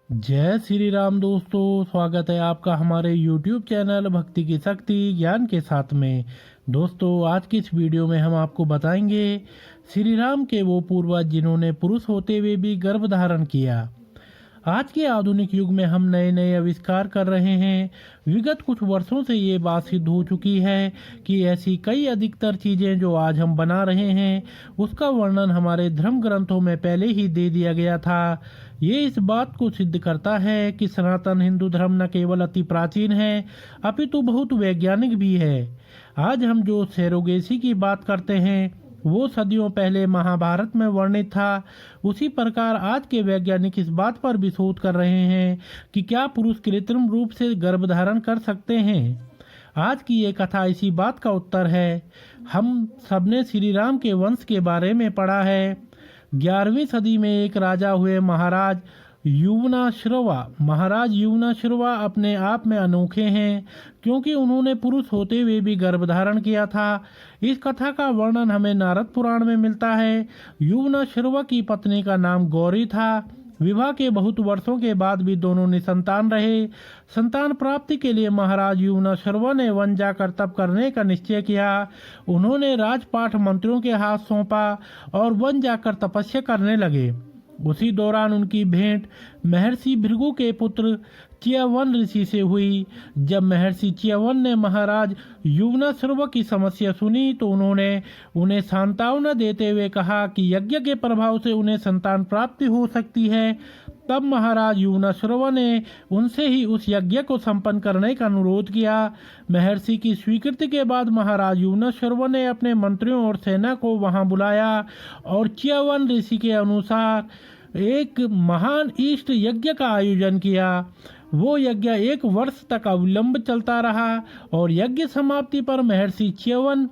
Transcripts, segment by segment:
जय श्री राम दोस्तों, स्वागत है आपका हमारे YouTube चैनल भक्ति की शक्ति ज्ञान के साथ में। दोस्तों, आज की इस वीडियो में हम आपको बताएंगे श्री राम के वो पूर्वज जिन्होंने पुरुष होते हुए भी गर्भ धारण किया। आज के आधुनिक युग में हम नए नए आविष्कार कर रहे हैं। विगत कुछ वर्षों से ये बात सिद्ध हो चुकी है कि ऐसी कई अधिकतर चीजें जो आज हम बना रहे हैं उसका वर्णन हमारे धर्म ग्रंथों में पहले ही दे दिया गया था। ये इस बात को सिद्ध करता है कि सनातन हिंदू धर्म न केवल अति प्राचीन है अपितु बहुत वैज्ञानिक भी है। आज हम जो सैरोगेसी की बात करते हैं वो सदियों पहले महाभारत में वर्णित था। उसी प्रकार आज के वैज्ञानिक इस बात पर भी शोध कर रहे हैं कि क्या पुरुष कृत्रिम रूप से गर्भधारण कर सकते हैं। आज की ये कथा इसी बात का उत्तर है। हम सबने श्री राम के वंश के बारे में पढ़ा है। 11वीं सदी में एक राजा हुए महाराज युवनाश्रवा। महाराज युवनाश्रवा अपने आप में अनोखे हैं क्योंकि उन्होंने पुरुष होते हुए भी गर्भधारण किया था। इस कथा का वर्णन हमें नारद पुराण में मिलता है। युवनाश्रवा की पत्नी का नाम गौरी था। विवाह के बहुत वर्षों के बाद भी दोनों निसंतान रहे। संतान प्राप्ति के लिए महाराज युवनाश्रवा ने वन जाकर तप करने का निश्चय किया। उन्होंने राजपाट मंत्रियों के हाथ सौंपा और वन जाकर तपस्या करने लगे। उसी दौरान उनकी भेंट महर्षि भृगु के पुत्र च्यवन ऋषि से हुई। जब महर्षि च्यवन ने महाराज युवनाश्रवा की समस्या सुनी तो उन्होंने उन्हें सांत्वना देते हुए कहा कि यज्ञ के प्रभाव से उन्हें संतान प्राप्ति हो सकती है। तब महाराज युवनाश्रवा ने उनसे ही उस यज्ञ को संपन्न करने का अनुरोध किया। महर्षि की स्वीकृति के बाद महाराज युवनाश्रवा ने अपने मंत्रियों और सेना को वहां बुलाया और च्यवन ऋषि के अनुसार एक महान इष्ट यज्ञ का आयोजन किया। वो यज्ञ 1 वर्ष तक अविलंब चलता रहा और यज्ञ समाप्ति पर महर्षि च्यवन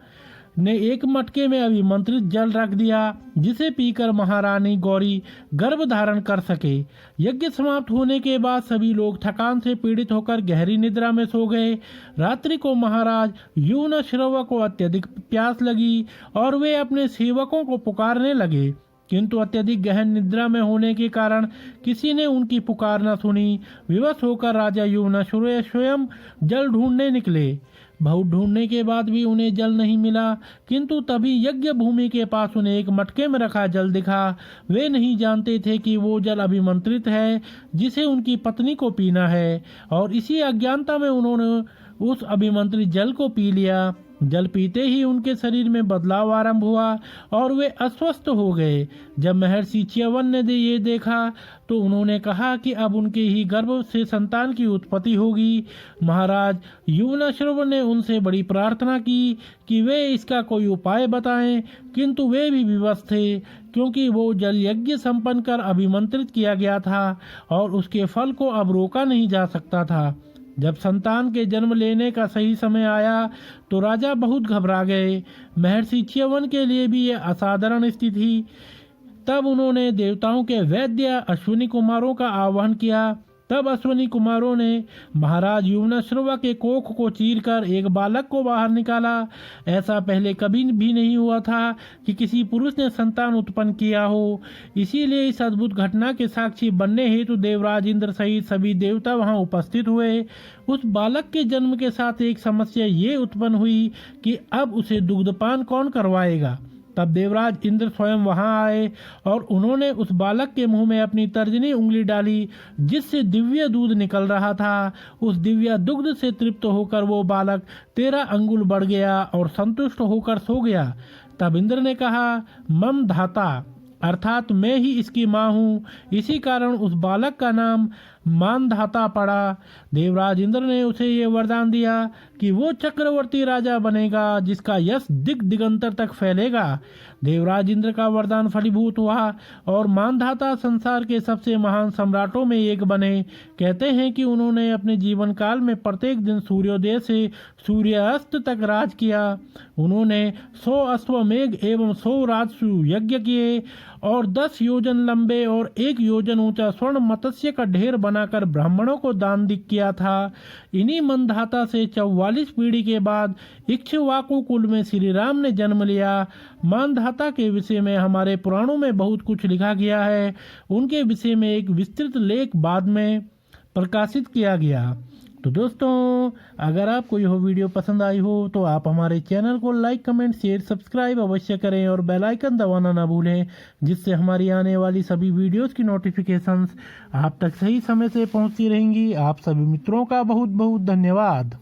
ने एक मटके में अभिमंत्रित जल रख दिया जिसे पीकर महारानी गौरी गर्भ धारण कर सके। यज्ञ समाप्त होने के बाद सभी लोग थकान से पीड़ित होकर गहरी निद्रा में सो गए। रात्रि को महाराज युवनाश्रवा को अत्यधिक प्यास लगी और वे अपने सेवकों को पुकारने लगे, किंतु अत्यधिक गहन निद्रा में होने के कारण किसी ने उनकी पुकार न सुनी। विवश होकर राजा युवनाश्रवा स्वयं जल ढूंढने निकले। बहुत ढूंढने के बाद भी उन्हें जल नहीं मिला, किंतु तभी यज्ञ भूमि के पास उन्हें एक मटके में रखा जल दिखा। वे नहीं जानते थे कि वो जल अभिमंत्रित है जिसे उनकी पत्नी को पीना है, और इसी अज्ञानता में उन्होंने उस अभिमंत्रित जल को पी लिया। जल पीते ही उनके शरीर में बदलाव आरंभ हुआ और वे अस्वस्थ हो गए। जब महर्षि च्यवन ने ये देखा तो उन्होंने कहा कि अब उनके ही गर्भ से संतान की उत्पत्ति होगी। महाराज युवनाश्रवा ने उनसे बड़ी प्रार्थना की कि वे इसका कोई उपाय बताएं, किंतु वे भी विवश थे क्योंकि वो जल यज्ञ संपन्न कर अभिमंत्रित किया गया था और उसके फल को अब रोका नहीं जा सकता था। जब संतान के जन्म लेने का सही समय आया तो राजा बहुत घबरा गए। महर्षि च्यवन के लिए भी यह असाधारण स्थिति थी। तब उन्होंने देवताओं के वैद्य अश्विनी कुमारों का आह्वान किया। तब अश्विनी कुमारों ने महाराज युवनाश्रवा के कोख को चीरकर एक बालक को बाहर निकाला। ऐसा पहले कभी भी नहीं हुआ था कि किसी पुरुष ने संतान उत्पन्न किया हो। इसीलिए इस अद्भुत घटना के साक्षी बनने हेतु देवराज इंद्र सहित सभी देवता वहां उपस्थित हुए। उस बालक के जन्म के साथ एक समस्या ये उत्पन्न हुई कि अब उसे दुग्धपान कौन करवाएगा। तब देवराज इंद्र स्वयं वहां आए और उन्होंने उस बालक के मुंह में अपनी तर्जनी उंगली डाली जिससे दिव्य दूध निकल रहा था। उस दिव्य दुग्ध से तृप्त होकर वो बालक 13 अंगुल बढ़ गया और संतुष्ट होकर सो गया। तब इंद्र ने कहा, मम धाता, अर्थात मैं ही इसकी माँ हूँ। इसी कारण उस बालक का नाम मानधाता पड़ा। देवराज इंद्र ने उसे ये वरदान दिया कि वो चक्रवर्ती राजा बनेगा जिसका यश दिग दिगंतर तक फैलेगा। देवराज इंद्र का वरदान फलीभूत हुआ और मानधाता संसार के सबसे महान सम्राटों में एक बने। कहते हैं कि उन्होंने अपने जीवन काल में प्रत्येक दिन सूर्योदय से सूर्यास्त तक राज किया। उन्होंने 100 अश्वमेघ एवं 100 राजसू यज्ञ किए और 10 योजन लंबे और 1 योजन ऊंचा स्वर्ण मत्स्य का ढेर बनाकर ब्राह्मणों को दान किया था। इन्हीं मंधाता से 44 पीढ़ी के बाद इक्ष्वाकु कुल में श्री राम ने जन्म लिया। मानधाता के विषय में हमारे पुराणों में बहुत कुछ लिखा गया है। उनके विषय में एक विस्तृत लेख बाद में प्रकाशित किया गया। तो दोस्तों, अगर आपको यह वीडियो पसंद आई हो तो आप हमारे चैनल को लाइक, कमेंट, शेयर, सब्सक्राइब अवश्य करें और बेल आइकन दबाना ना भूलें, जिससे हमारी आने वाली सभी वीडियोस की नोटिफिकेशंस आप तक सही समय से पहुंचती रहेंगी। आप सभी मित्रों का बहुत बहुत धन्यवाद।